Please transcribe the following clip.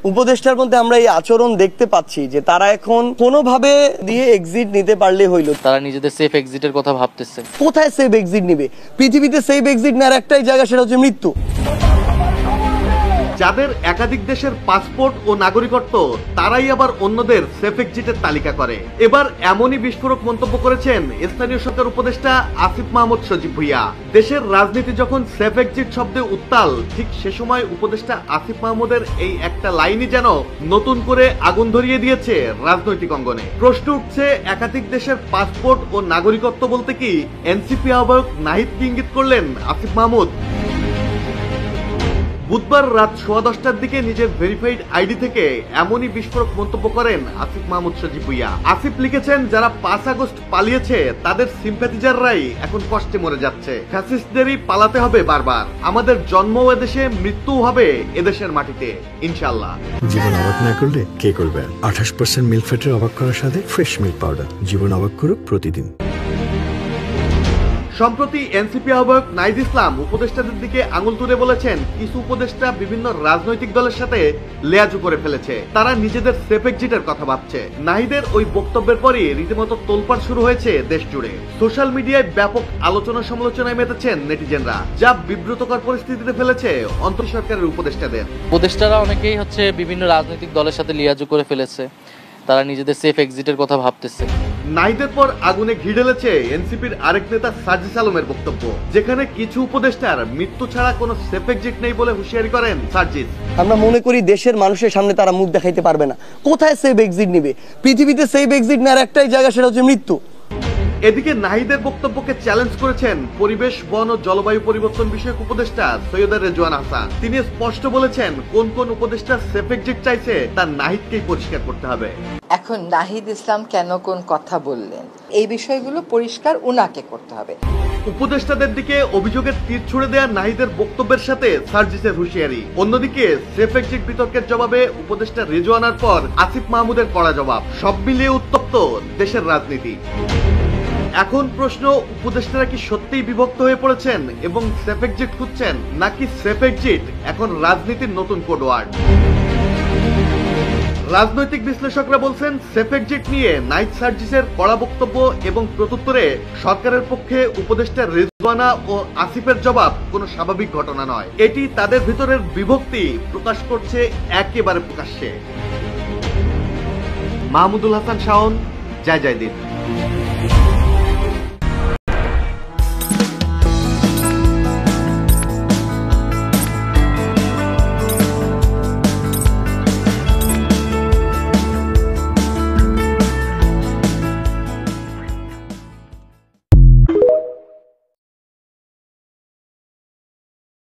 উপদেষ্টার মধ্যে আমরা এই আচরণ দেখতে পাচ্ছি যে তারা এখন কোনোভাবে দিয়ে এক্সিট নিতে পারলে হইলো। তারা নিজেদের সেফ এক্সিটের কথা ভাবতেছে। কোথায় সেফ এক্সিট নিবে? পৃথিবীতে সেফ এক্সিট নেওয়ার একটাই জায়গা, সেটা হচ্ছে মৃত্যু। যাদের একাধিক দেশের পাসপোর্ট ও নাগরিকত্ব তারাই আবার অন্যদের সেফ এক্সিটের তালিকা করে। এবার এমনই বিস্ফোরক মন্তব্য করেছেন স্থানীয় সরকার উপদেষ্টা আসিফ মাহমুদ সজীব ভুঁইয়া। দেশের রাজনীতি যখন সেফ এক্সিট শব্দে উত্তাল, ঠিক সে সময় উপদেষ্টা আসিফ মাহমুদের এই একটা লাইনই যেন নতুন করে আগুন ধরিয়ে দিয়েছে রাজনৈতিক অঙ্গনে। প্রশ্ন উঠছে, একাধিক দেশের পাসপোর্ট ও নাগরিকত্ব বলতে কি এনসিপি আহ্বায়ক নাহিদকে ইঙ্গিত করলেন আসিফ মাহমুদ? বুধবার রাত 10:15টার দিকে নিজের ভেরিফাইড আইডি থেকে এমনই বিস্ফোরক মন্তব্য করেন আসিফ মাহমুদ সজীব ভুঁইয়া। আসিফ লিখেছেন, যারা 5 আগস্ট পালিয়েছে তাদের সিম্প্যাথিজাররাই এখন কষ্টে মরে যাচ্ছে। ফ্যাসিস্টদেরই পালাতে হবে বারবার। আমাদের জন্মও এদেশে, মৃত্যুও হবে এদেশের মাটিতে, ইনশাআল্লাহ। জীবন অবাক না করলে কে করবে? 28% মিল্ক ফ্যাটের অবাক করার সাথে ফ্রেশ মিল্ক পাউডার। জীবন অবাক করুক প্রতিদিন। সম্প্রতি এনসিপি আহ্বায়ক নাহিদ ইসলাম উপদেষ্টাদের দিকে আঙুল তুলে বলেছেন, কিছু উপদেষ্টা বিভিন্ন রাজনৈতিক দলের সাথে লেয়াজু করে ফেলেছে, তারা নিজেদের সেফ এক্সিটের কথা ভাবছে। নাহিদের ওই বক্তব্যের পরই রীতিমতো তোলপাড় শুরু হয়েছে দেশ জুড়ে। সোশ্যাল মিডিয়ায় ব্যাপক আলোচনা সমালোচনায় মেতেছেন নেটিজেনরা, যা বিব্রতকর পরিস্থিতিতে ফেলেছে অন্তর সরকারের উপদেষ্টাদের। উপদেষ্টারা অনেকেই বিভিন্ন রাজনৈতিক দলের সাথে লিয়াজু করে ফেলেছে, তারা নিজেদের সেফ এক্সিটের কথা ভাবতেছে। নাহিদের পর আগুনে ঘি ঢেলেছে এনসিপির আরেক নেতা সার্জিস আলমের বক্তব্য, যেখানে কিছু উপদেষ্টার মৃত্যু ছাড়া কোনো সেফ এক্সিট নেই বলে হুঁশিয়ারি করেন সার্জিস। আমরা মনে করি দেশের মানুষের সামনে তারা মুখ দেখাইতে পারবে না। কোথায় সেফ এক্সিট নিবে? পৃথিবীতে সেফ এক্সিট নেওয়ার একটাই জায়গা, সেটা হচ্ছে মৃত্যু। এদিকে নাহিদের বক্তব্যকে চ্যালেঞ্জ করেছেন পরিবেশ, বন ও জলবায়ু পরিবর্তন বিষয়ক উপদেষ্টা সৈয়দা রেজওয়ান হাসান। তিনি স্পষ্ট বলেছেন, কোন কোন উপদেষ্টা সেফ এক্সিট চাইছে তা নাহিদকেই পরিষ্কার করতে হবে। এখন নাহিদ ইসলাম কেন কোন কথা বললেন, এই বিষয়গুলো পরিষ্কার উনাকে করতে হবে। উপদেষ্টাদের দিকে অভিযোগের তীর ছুড়ে দেয়া নাহিদের বক্তব্যের সাথে সার্জিসের হুঁশিয়ারি। অন্যদিকে সেফ এক্সিট বিতর্কের জবাবে উপদেষ্টা রেজওয়ানার পর আসিফ মাহমুদের কড়া জবাব। সব মিলিয়ে উত্তপ্ত দেশের রাজনীতি। এখন প্রশ্ন, উপদেষ্টারা কি সত্যিই বিভক্ত হয়ে পড়েছেন এবং সেফ এক্সিট খুঁজছেন, নাকি সেফ এক্সিট এখন রাজনীতির নতুন কোডওয়ার্ড? রাজনৈতিক বিশ্লেষকরা বলছেন, সেফ এক্সিট নিয়ে নাহিদ সার্জিসের কড়া বক্তব্য এবং প্রত্যুত্তরে সরকারের পক্ষে উপদেষ্টা রেজওয়ানা ও আসিফের জবাব কোনো স্বাভাবিক ঘটনা নয়। এটি তাদের ভিতরের বিভক্তি প্রকাশ করছে একেবারে প্রকাশ্যে। মাহমুদুল হাসান শাওন, জয় জয় দিন।